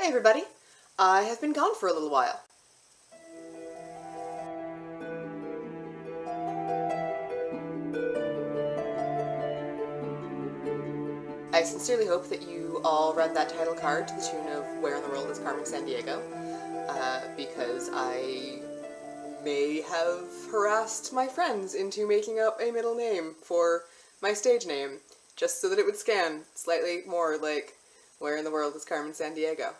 Hey everybody! I have been gone for a little while. I sincerely hope that you all read that title card to the tune of Where in the World is Carmen Sandiego, because I may have harassed my friends into making up a middle name for my stage name, just so that it would scan slightly more like Where in the World is Carmen Sandiego.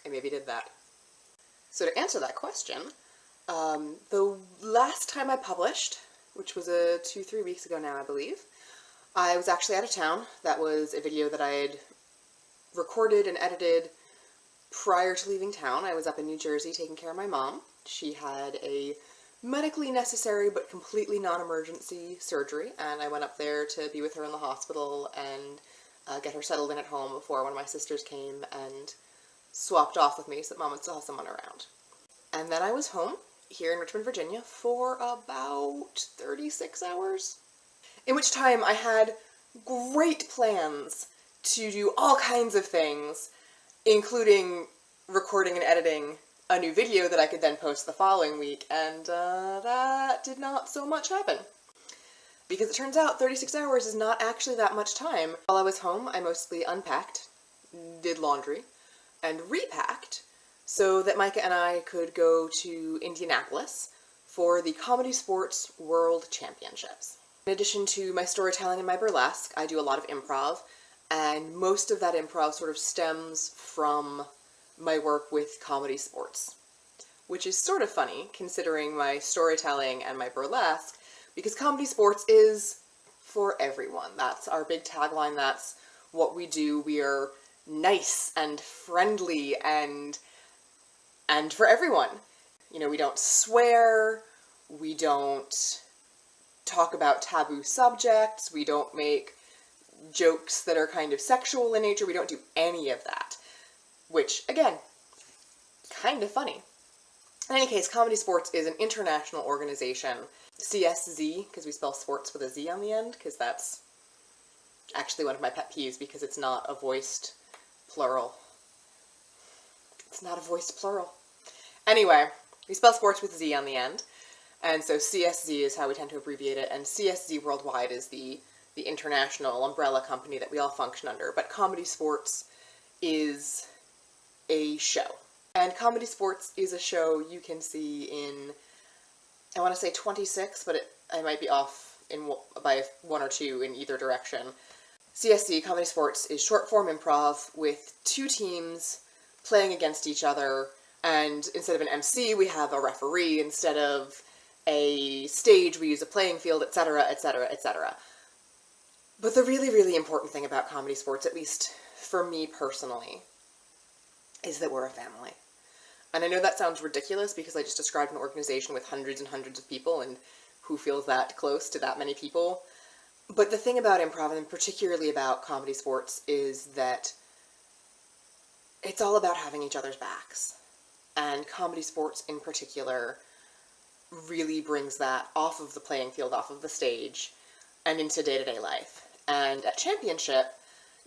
I maybe did that. So to answer that question, the last time I published, which was 2-3 weeks ago now, I believe, I was actually out of town. That was a video that I had recorded and edited prior to leaving town. I was up in New Jersey taking care of my mom. She had a medically necessary but completely non-emergency surgery, and I went up there to be with her in the hospital and get her settled in at home before one of my sisters came and swapped off with me so that Mom would still have someone around. And then I was home here in Richmond, Virginia for about 36 hours. In which time I had great plans to do all kinds of things, including recording and editing a new video that I could then post the following week, and that did not so much happen. Because it turns out 36 hours is not actually that much time. While I was home, I mostly unpacked, did laundry, and repacked so that Micah and I could go to Indianapolis for the Comedy Sports World Championships. In addition to my storytelling and my burlesque, I do a lot of improv, and most of that improv sort of stems from my work with comedy sports, which is sort of funny considering my storytelling and my burlesque, because comedy sports is for everyone. That's our big tagline, that's what we do. We are nice and friendly and for everyone. You know, we don't swear, we don't talk about taboo subjects, we don't make jokes that are kind of sexual in nature, we don't do any of that. Which, again, kind of funny. In any case, Comedy Sports is an international organization. CSZ, because we spell sports with a Z on the end, because that's actually one of my pet peeves, because it's not a voiced plural. It's not a voiced plural. Anyway, we spell sports with a Z on the end. And so CSZ is how we tend to abbreviate it, and CSZ Worldwide is the international umbrella company that we all function under. But Comedy Sports is a show. And Comedy Sports is a show you can see in, I want to say 26, but I might be off by 1 or 2 in either direction. CSZ, Comedy Sports, is short-form improv with 2 teams playing against each other, and instead of an MC, we have a referee. Instead of a stage, we use a playing field, etc., etc., etc. But the really, really important thing about Comedy Sports, at least for me personally, is that we're a family. And I know that sounds ridiculous because I just described an organization with hundreds and hundreds of people, and who feels that close to that many people? But the thing about improv, and particularly about Comedy Sports, is that it's all about having each other's backs. And Comedy Sports in particular really brings that off of the playing field, off of the stage, and into day-to-day life. And at Championship,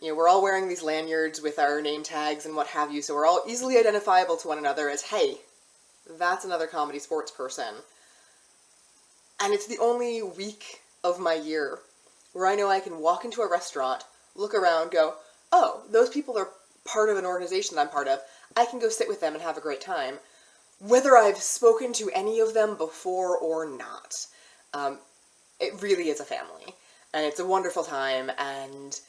you know, we're all wearing these lanyards with our name tags and what have you, so we're all easily identifiable to one another as, hey, that's another Comedy Sports person. And it's the only week of my year where I know I can walk into a restaurant, look around, go, oh, those people are part of an organization that I'm part of. I can go sit with them and have a great time, whether I've spoken to any of them before or not. It really is a family, and it's a wonderful time, and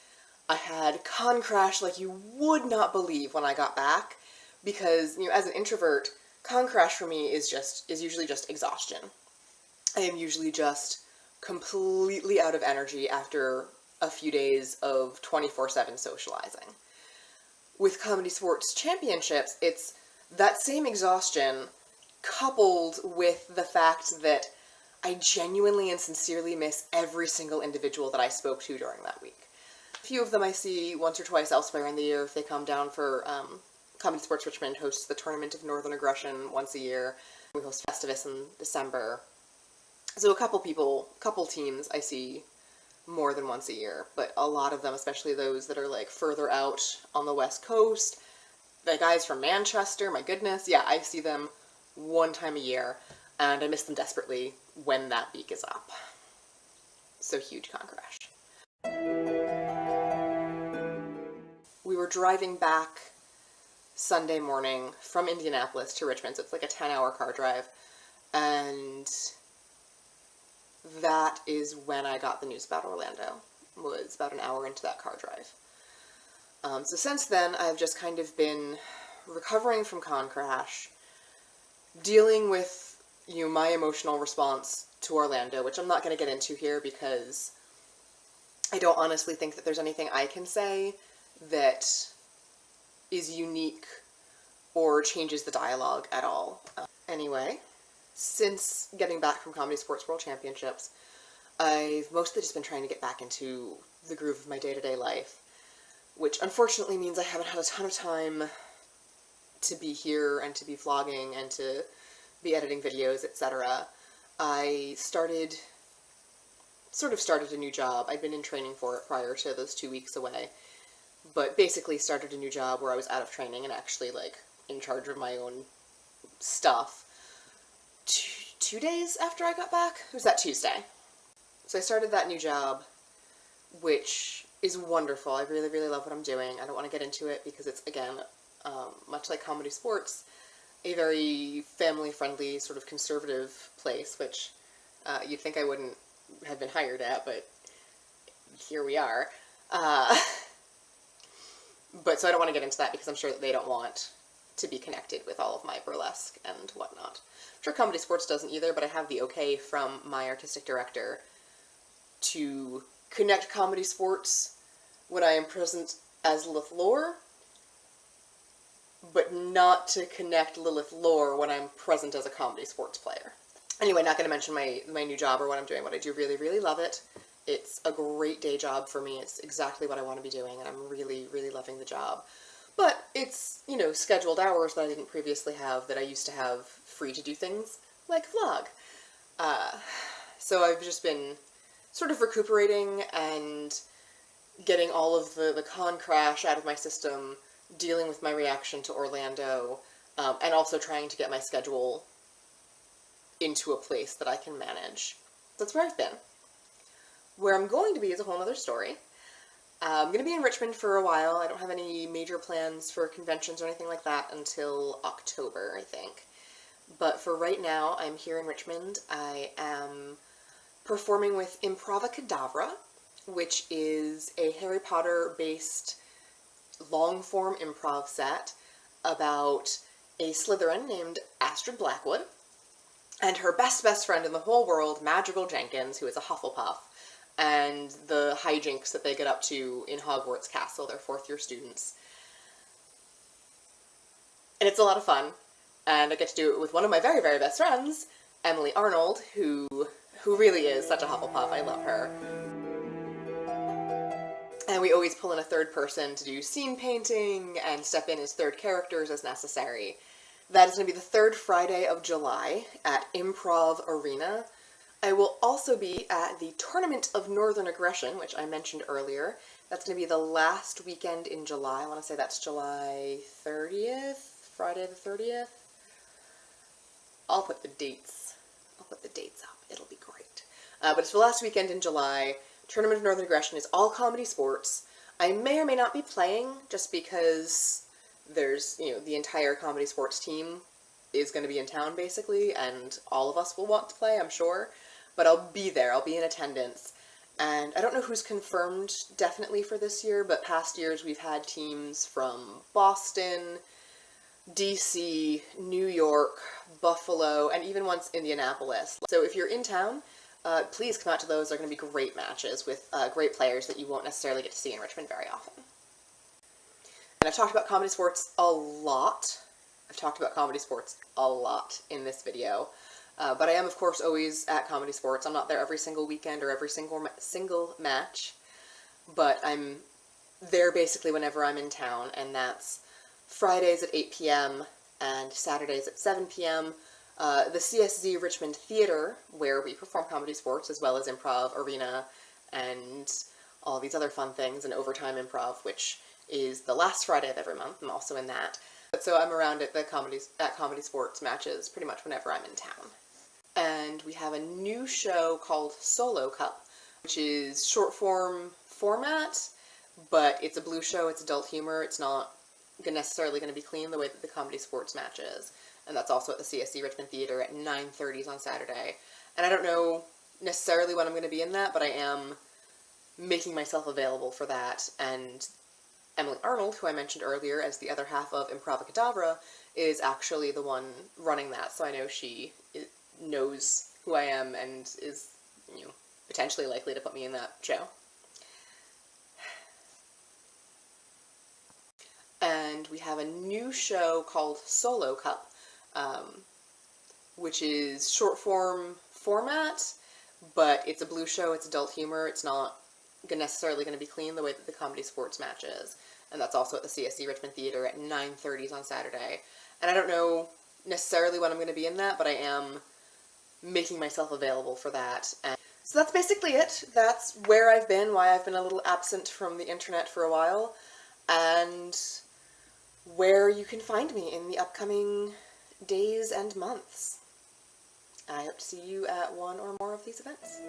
I had con crash like you would not believe when I got back, because, you know, as an introvert, con crash for me is usually just exhaustion. I am usually just completely out of energy after a few days of 24/7 socializing. With Comedy Sports Championships, it's that same exhaustion coupled with the fact that I genuinely and sincerely miss every single individual that I spoke to during that week. A few of them I see once or twice elsewhere in the year if they come down for Comedy Sports Richmond hosts the Tournament of Northern Aggression once a year. We host Festivus in December. So a couple teams I see more than once a year, but a lot of them, especially those that are like further out on the West Coast, The guys from Manchester, my goodness, yeah, I see them one time a year, and I miss them desperately when that week is up. So huge con crash. We were driving back Sunday morning from Indianapolis to Richmond, so it's like a 10-hour car drive, and that is when I got the news about Orlando. It was about an hour into that car drive. So since then, I've just kind of been recovering from con crash, dealing with, my emotional response to Orlando, which I'm not going to get into here because I don't honestly think that there's anything I can say that is unique or changes the dialogue at all. Anyway, since getting back from Comedy Sports World Championships, I've mostly just been trying to get back into the groove of my day-to-day life, which unfortunately means I haven't had a ton of time to be here and to be vlogging and to be editing videos, etc. I sort of started a new job. I'd been in training for it prior to those 2 weeks away, but basically started a new job where I was out of training and actually, like, in charge of my own stuff. Two days after I got back? It was that Tuesday. So I started that new job, which is wonderful. I really, really love what I'm doing. I don't want to get into it because it's, again, much like Comedy Sports, a very family-friendly, sort of conservative place, which you'd think I wouldn't have been hired at, but here we are. But so I don't want to get into that because I'm sure that they don't want to be connected with all of my burlesque and whatnot. I'm sure Comedy Sports doesn't either, but I have the okay from my artistic director to connect Comedy Sports when I am present as Lilith Lore, but not to connect Lilith Lore when I'm present as a Comedy Sports player. Anyway, not going to mention my new job or what I'm doing, but I do really, really love it. It's a great day job for me. It's exactly what I want to be doing, and I'm really, really loving the job. But it's, scheduled hours that I didn't previously have, that I used to have free to do things like vlog. So I've just been sort of recuperating and getting all of the con crash out of my system, dealing with my reaction to Orlando, and also trying to get my schedule into a place that I can manage. That's where I've been. Where I'm going to be is a whole other story. I'm going to be in Richmond for a while. I don't have any major plans for conventions or anything like that until October, I think. But for right now, I'm here in Richmond. I am performing with Improv-a, which is a Harry Potter-based long-form improv set about a Slytherin named Astrid Blackwood and her best friend in the whole world, Magical Jenkins, who is a Hufflepuff, and the hijinks that they get up to in Hogwarts Castle. They're fourth-year students. And it's a lot of fun, and I get to do it with one of my very, very best friends, Emily Arnold, who really is such a Hufflepuff. I love her. And we always pull in a third person to do scene painting and step in as third characters as necessary. That is going to be the third Friday of July at Improv-a. I will also be at the Tournament of Northern Aggression, which I mentioned earlier. That's going to be the last weekend in July. I want to say that's July 30th, Friday the 30th. I'll put the dates up. It'll be great. But it's the last weekend in July. Tournament of Northern Aggression is all Comedy Sports. I may or may not be playing, just because there's, the entire Comedy Sports team is going to be in town, basically, and all of us will want to play, I'm sure. But I'll be there. I'll be in attendance. And I don't know who's confirmed definitely for this year, but past years we've had teams from Boston, DC, New York, Buffalo, and even once Indianapolis. So if you're in town, please come out to those. They're going to be great matches with great players that you won't necessarily get to see in Richmond very often. And I've talked about Comedy Sports a lot. In this video. But I am, of course, always at Comedy Sports. I'm not there every single weekend or every single match, but I'm there basically whenever I'm in town, and that's Fridays at 8 p.m. and Saturdays at 7 p.m. The CSZ Richmond Theater, where we perform Comedy Sports, as well as Improv-a and all these other fun things, and Overtime Improv, which is the last Friday of every month. I'm also in that. So I'm around at comedy sports matches pretty much whenever I'm in town. And we have a new show called Solo Cup, which is short form format, but it's a blue show, it's adult humor, it's not necessarily going to be clean the way that the comedy sports match is. And that's also at the CSC Richmond Theatre at 9:30 on Saturday. And I don't know necessarily when I'm going to be in that, but I am making myself available for that. And Emily Arnold, who I mentioned earlier as the other half of improv-a, is actually the one running that, so I know she knows who I am and is, potentially likely to put me in that show. And we have a new show called Solo Cup, which is short form format, but it's a blue show, it's adult humor, it's not necessarily going to be clean the way that the comedy sports match is. And that's also at the CSC Richmond Theatre at 9:30 on Saturday. And I don't know necessarily when I'm going to be in that, but I am making myself available for that. And so that's basically it. That's where I've been, why I've been a little absent from the internet for a while, and where you can find me in the upcoming days and months. I hope to see you at one or more of these events.